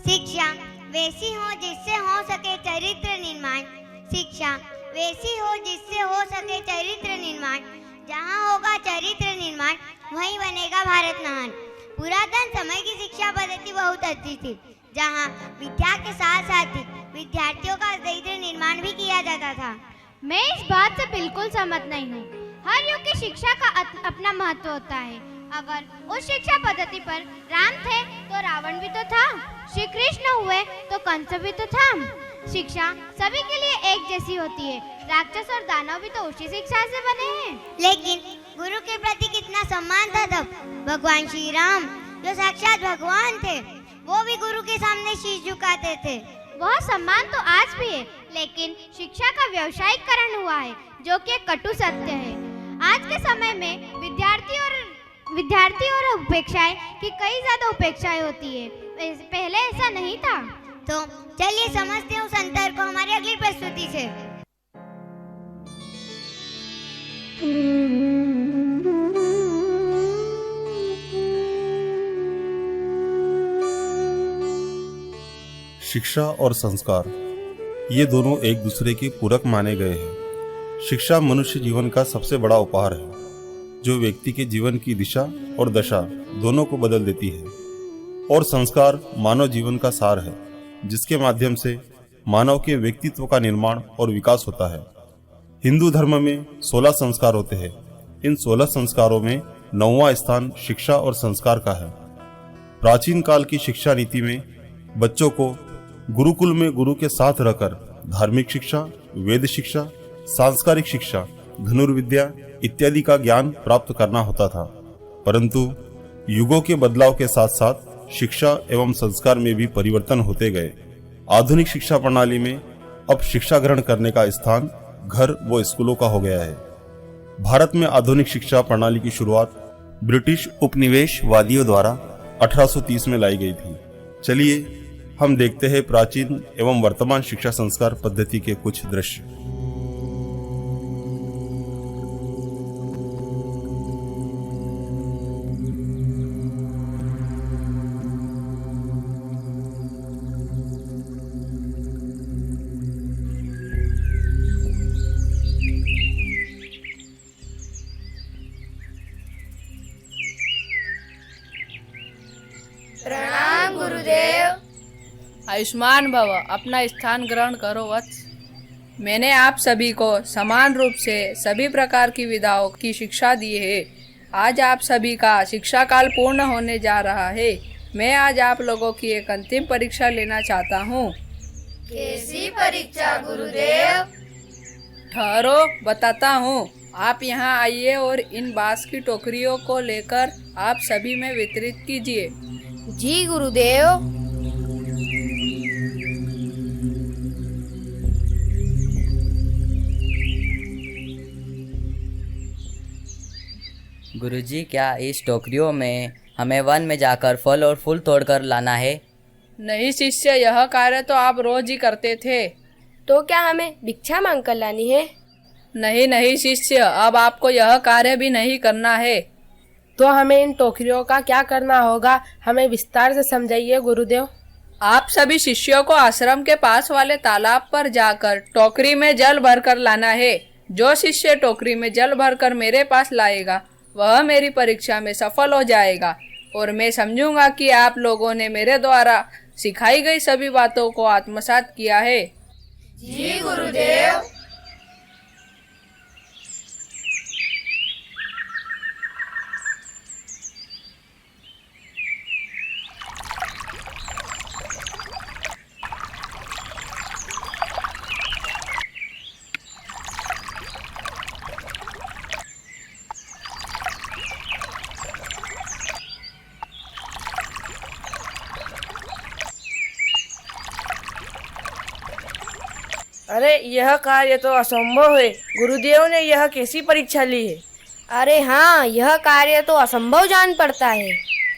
शिक्षा वैसी हो जिससे हो सके चरित्र निर्माण। शिक्षा वैसी हो जिससे हो सके चरित्र निर्माण। जहाँ होगा चरित्र निर्माण वहीं बनेगा भारत महान। पुरातन समय की शिक्षा पद्धति बहुत अच्छी थी, जहाँ विद्या के साथ साथ ही विद्यार्थियों का चरित्र निर्माण भी किया जाता था। मैं इस बात से बिल्कुल सहमत नहीं हूँ। हर युग की शिक्षा का अपना महत्व होता है। अगर उस शिक्षा पद्धति पर राम थे तो रावण भी तो था, श्री कृष्ण हुए तो कंस भी तो था। शिक्षा सभी के लिए एक जैसी होती है। राक्षस और दानव भी तो उसी शिक्षा से बने हैं। लेकिन गुरु के प्रति कितना सम्मान था तब। भगवान श्री राम जो साक्षात भगवान थे, वो भी गुरु के सामने शीश झुकाते थे। वह सम्मान तो आज भी है, लेकिन शिक्षा का व्यावसायिकरण हुआ है, जो कि एक कटु सत्य है। आज के समय में विद्यार्थी और उपेक्षाएं की कई ज्यादा उपेक्षाएं होती है। पहले ऐसा नहीं था। तो चलिए समझते हैं उस अंतर को हमारी अगली प्रस्तुति से। शिक्षा और संस्कार ये दोनों एक दूसरे के पूरक माने गए हैं। शिक्षा मनुष्य जीवन का सबसे बड़ा उपहार है, जो व्यक्ति के जीवन की दिशा और दशा दोनों को बदल देती है। और संस्कार मानव जीवन का सार है, जिसके माध्यम से मानव के व्यक्तित्व का निर्माण और विकास होता है। हिंदू धर्म में 16 संस्कार होते हैं। इन 16 संस्कारों में 9वां स्थान शिक्षा और संस्कार का है। प्राचीन काल की शिक्षा नीति में बच्चों को गुरुकुल में गुरु के साथ रहकर धार्मिक शिक्षा, वेद शिक्षा, सांस्कारिक शिक्षा, धनुर्विद्या इत्यादि का ज्ञान प्राप्त करना होता था। परंतु युगों के बदलाव के साथ साथ शिक्षा एवं संस्कार में भी परिवर्तन होते गए। आधुनिक शिक्षा प्रणाली में अब शिक्षा ग्रहण करने का स्थान घर व स्कूलों का हो गया है। भारत में आधुनिक शिक्षा प्रणाली की शुरुआत ब्रिटिश उपनिवेशवादियों द्वारा 1830 में लाई गई थी। चलिए हम देखते हैं प्राचीन एवं वर्तमान शिक्षा संस्कार पद्धति के कुछ दृश्य। प्रणाम गुरुदेव। आयुष्मान भव। अपना स्थान ग्रहण करो वत्स। मैंने आप सभी को समान रूप से सभी प्रकार की विधाओं की शिक्षा दी है। आज आप सभी का शिक्षा काल पूर्ण होने जा रहा है। मैं आज आप लोगों की एक अंतिम परीक्षा लेना चाहता हूँ। कैसी परीक्षा गुरुदेव? ठहरो, बताता हूँ। आप यहाँ आइए और इन बांस की टोकरियों को लेकर आप सभी में वितरित कीजिए। जी गुरुदेव। गुरुजी, क्या इस टोकरियों में हमें वन में जाकर फल और फूल तोड़कर लाना है? नहीं शिष्य, यह कार्य तो आप रोज ही करते थे। तो क्या हमें भिक्षा मांग कर लानी है? नहीं शिष्य, अब आपको यह कार्य भी नहीं करना है। तो हमें इन टोकरियों का क्या करना होगा? हमें विस्तार से समझाइए गुरुदेव। आप सभी शिष्यों को आश्रम के पास वाले तालाब पर जाकर टोकरी में जल भरकर लाना है। जो शिष्य टोकरी में जल भरकर मेरे पास लाएगा, वह मेरी परीक्षा में सफल हो जाएगा और मैं समझूंगा कि आप लोगों ने मेरे द्वारा सिखाई गई सभी बातों को आत्मसात किया है। जी गुरुदेव। अरे यह कार्य तो असंभव है। गुरुदेव ने यह कैसी परीक्षा ली है? अरे हाँ, यह कार्य तो असंभव जान पड़ता है।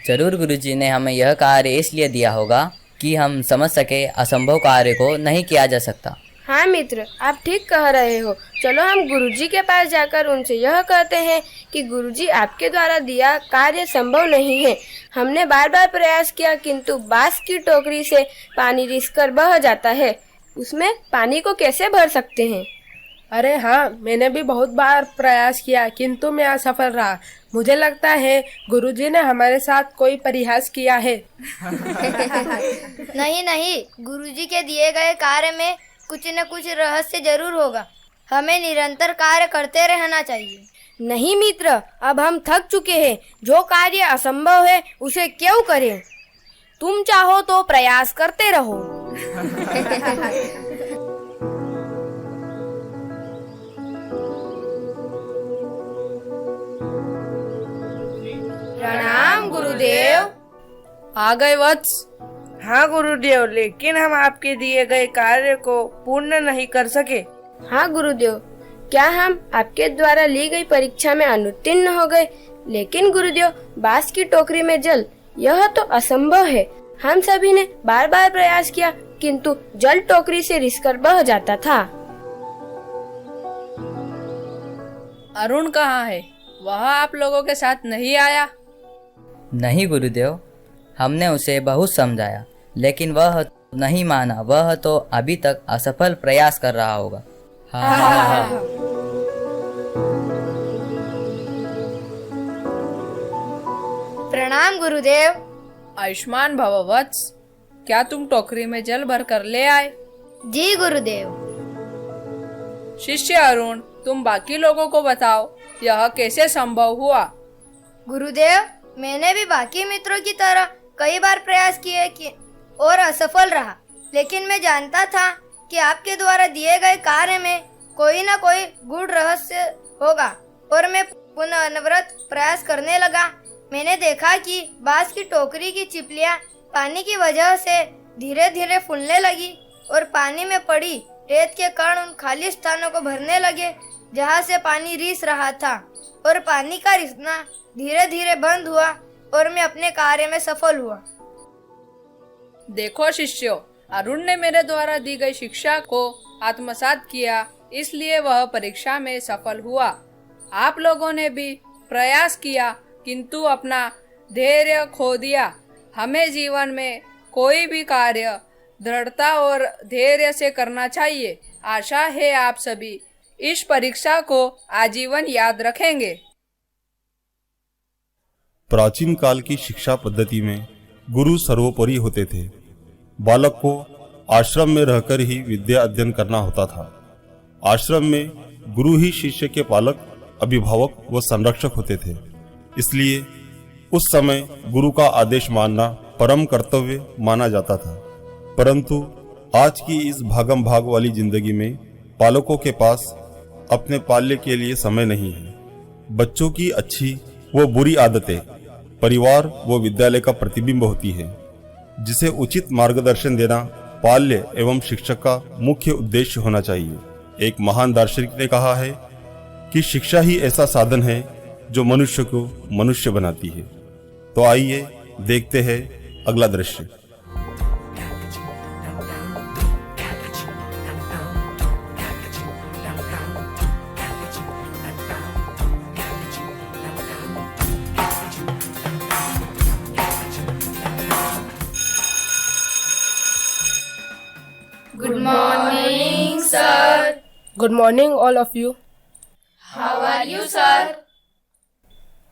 जरूर गुरुजी ने हमें यह कार्य इसलिए दिया होगा कि हम समझ सके असंभव कार्य को नहीं किया जा सकता। हाँ मित्र, आप ठीक कह रहे हो। चलो हम गुरुजी के पास जाकर उनसे यह कहते हैं कि गुरुजी आपके द्वारा दिया कार्य संभव नहीं है। हमने बार बार प्रयास किया किंतु बांस की टोकरी से पानी रिसकर बह जाता है, उसमें पानी को कैसे भर सकते हैं? अरे हाँ, मैंने भी बहुत बार प्रयास किया किंतु मैं असफल रहा। मुझे लगता है गुरुजी ने हमारे साथ कोई परिहास किया है। नहीं नहीं, गुरुजी के दिए गए कार्य में कुछ न कुछ रहस्य जरूर होगा। हमें निरंतर कार्य करते रहना चाहिए। नहीं मित्र, अब हम थक चुके हैं। जो कार्य असंभव है उसे क्यों करें? तुम चाहो तो प्रयास करते रहो। प्रणाम गुरुदेव। आ गए वत्स। हाँ गुरुदेव, लेकिन हम आपके दिए गए कार्य को पूर्ण नहीं कर सके। हाँ गुरुदेव, क्या हम आपके द्वारा ली गई परीक्षा में अनुत्तीर्ण हो गए? लेकिन गुरुदेव, बांस की टोकरी में जल, यह तो असंभव है। हम सभी ने बार बार प्रयास किया किंतु जल टोकरी से रिसकर बह जाता था। अरुण कहाँ है? वह आप लोगों के साथ नहीं आया? नहीं गुरुदेव, हमने उसे बहुत समझाया लेकिन वह नहीं माना। वह तो अभी तक असफल प्रयास कर रहा होगा। प्रणाम गुरुदेव। आयुष्मान भव वत्स। क्या तुम टोकरी में जल भर कर ले आए? जी गुरुदेव। शिष्य अरुण, तुम बाकी लोगों को बताओ यह कैसे संभव हुआ? गुरुदेव, मैंने भी बाकी मित्रों की तरह कई बार प्रयास किए कि और असफल रहा, लेकिन मैं जानता था कि आपके द्वारा दिए गए कार्य में कोई न कोई गूढ़ रहस्य होगा और मैं पुनः अनवरत प्रयास करने लगा। मैंने देखा कि बांस की टोकरी की चिपलियां पानी की वजह से धीरे धीरे फूलने लगी और पानी में पड़ी रेत के कण उन खाली स्थानों को भरने लगे जहाँ से पानी रिस रहा था, और पानी का रिसना धीरे धीरे बंद हुआ और मैं अपने कार्य में सफल हुआ। देखो शिष्यों, अरुण ने मेरे द्वारा दी गई शिक्षा को आत्मसात किया, इसलिए वह परीक्षा में सफल हुआ। आप लोगों ने भी प्रयास किया किंतु अपना धैर्य खो दिया। हमें जीवन में कोई भी कार्य दृढ़ता और धैर्य से करना चाहिए। आशा है आप सभी इस परीक्षा को आजीवन याद रखेंगे। प्राचीन काल की शिक्षा पद्धति में गुरु सर्वोपरि होते थे। बालक को आश्रम में रहकर ही विद्या अध्ययन करना होता था। आश्रम में गुरु ही शिष्य के पालक, अभिभावक व संरक्षक होते थे। इसलिए उस समय गुरु का आदेश मानना परम कर्तव्य माना जाता था। परंतु आज की इस भागम भाग वाली जिंदगी में पालकों के पास अपने पाल्य के लिए समय नहीं है। बच्चों की अच्छी व बुरी आदतें परिवार व विद्यालय का प्रतिबिंब होती है, जिसे उचित मार्गदर्शन देना पाल्य एवं शिक्षक का मुख्य उद्देश्य होना चाहिए। एक महान दार्शनिक ने कहा है कि शिक्षा ही ऐसा साधन है जो मनुष्य को मनुष्य बनाती है। तो आइए देखते हैं अगला दृश्य। Good morning all of you. How are you, sir?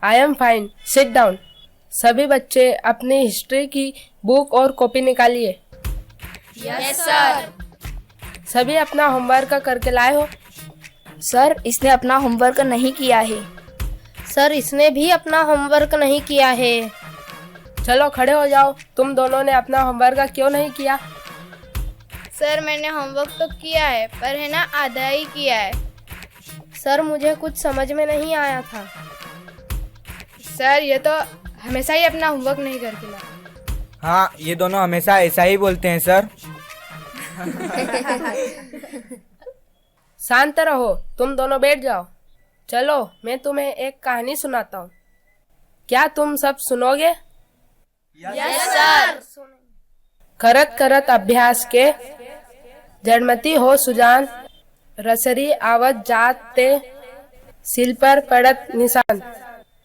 I am fine. Sit down. सभी बच्चे अपनी हिस्ट्री की बुक और कॉपी निकालिए। Yes, sir. सभी अपना होमवर्क करके लाए हो? सर, इसने अपना होमवर्क नहीं किया है। सर, इसने भी अपना होमवर्क नहीं किया है। चलो खड़े हो जाओ। तुम दोनों ने अपना होमवर्क क्यों नहीं किया? सर, मैंने होमवर्क तो किया है, पर है ना आधा ही किया है। सर, मुझे कुछ समझ में नहीं आया था। सर, ये तो हमेशा ही अपना होमवर्क नहीं करके लाते। हाँ, ये दोनों हमेशा ऐसा ही बोलते हैं सर। शांत रहो, तुम दोनों बैठ जाओ। चलो, मैं तुम्हें एक कहानी सुनाता हूँ। क्या तुम सब सुनोगे? Yes sir. करत करत अभ्यास के जड़मती हो सुजान, रसरी आवत जात ते सिल पर पड़त निशान।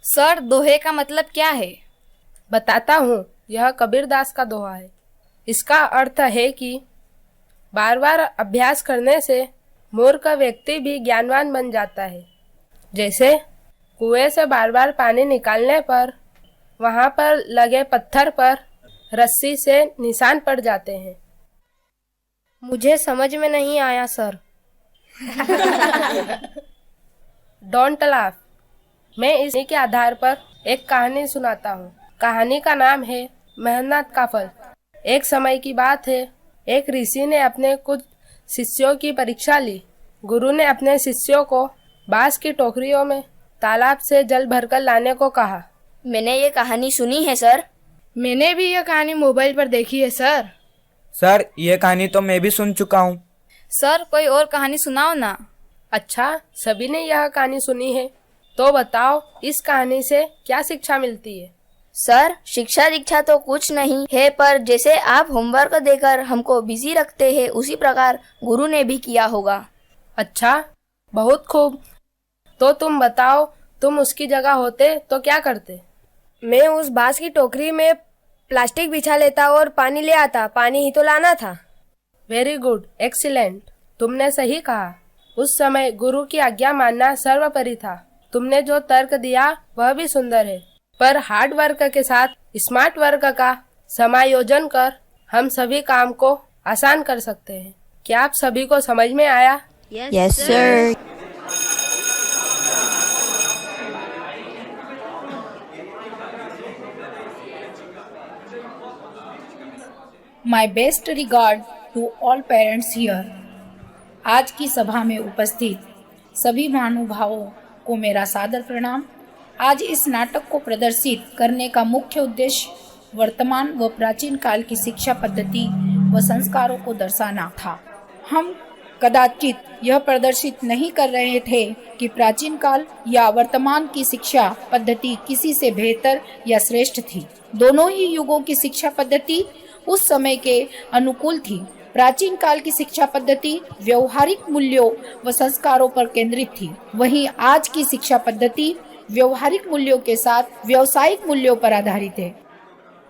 सर दोहे का मतलब क्या है? बताता हूँ, यह कबीरदास का दोहा है। इसका अर्थ है कि बार बार अभ्यास करने से मूर्ख व्यक्ति भी ज्ञानवान बन जाता है। जैसे कुएं से बार बार पानी निकालने पर वहां पर लगे पत्थर पर रस्सी से निशान पड़ जाते हैं। मुझे समझ में नहीं आया सर। Don't laugh. मैं इसी के आधार पर एक कहानी सुनाता हूँ। कहानी का नाम है मेहनत का फल। एक समय की बात है, एक ऋषि ने अपने कुछ शिष्यों की परीक्षा ली। गुरु ने अपने शिष्यों को बांस की टोकरियों में तालाब से जल भरकर लाने को कहा। मैंने ये कहानी सुनी है सर। मैंने भी यह कहानी मोबाइल पर देखी है सर। सर ये कहानी तो मैं भी सुन चुका हूँ। सर कोई और कहानी सुनाओ ना। अच्छा, सभी ने यह कहानी सुनी है, तो बताओ इस कहानी से क्या शिक्षा मिलती है? सर शिक्षा दीक्षा तो कुछ नहीं है, पर जैसे आप होमवर्क देकर हमको बिजी रखते हैं उसी प्रकार गुरु ने भी किया होगा। अच्छा, बहुत खूब। तो तुम बताओ, तुम उसकी जगह होते तो क्या करते? मैं उस बांस की टोकरी में प्लास्टिक बिछा लेता और पानी ले आता। पानी ही तो लाना था। Very good, excellent. तुमने सही कहा। उस समय गुरु की आज्ञा मानना सर्वोपरि था। तुमने जो तर्क दिया वह भी सुंदर है, पर हार्ड वर्क के साथ स्मार्ट वर्क का समायोजन कर हम सभी काम को आसान कर सकते हैं। क्या आप सभी को समझ में आया? Yes sir. My best regard to all parents here. आज की सभा में उपस्थित सभी महानुभावों को मेरा सादर प्रणाम। आज इस नाटक को प्रदर्शित करने का मुख्य उद्देश्य वर्तमान व प्राचीन काल की शिक्षा पद्धति व संस्कारों को दर्शाना था। हम कदाचित यह प्रदर्शित नहीं कर रहे थे कि प्राचीन काल या वर्तमान की शिक्षा पद्धति किसी से बेहतर या श्रेष्ठ थी। दोनों ही युगों की शिक्षा पद्धति उस समय के अनुकूल थी। प्राचीन काल की शिक्षा पद्धति व्यवहारिक मूल्यों व संस्कारों पर केंद्रित थी, वहीं आज की शिक्षा पद्धति व्यवहारिक मूल्यों के साथ व्यावसायिक मूल्यों पर आधारित है।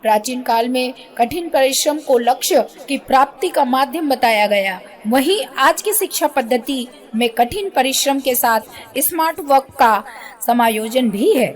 प्राचीन काल में कठिन परिश्रम को लक्ष्य की प्राप्ति का माध्यम बताया गया, वहीं आज की शिक्षा पद्धति में कठिन परिश्रम के साथ स्मार्ट वर्क का समायोजन भी है।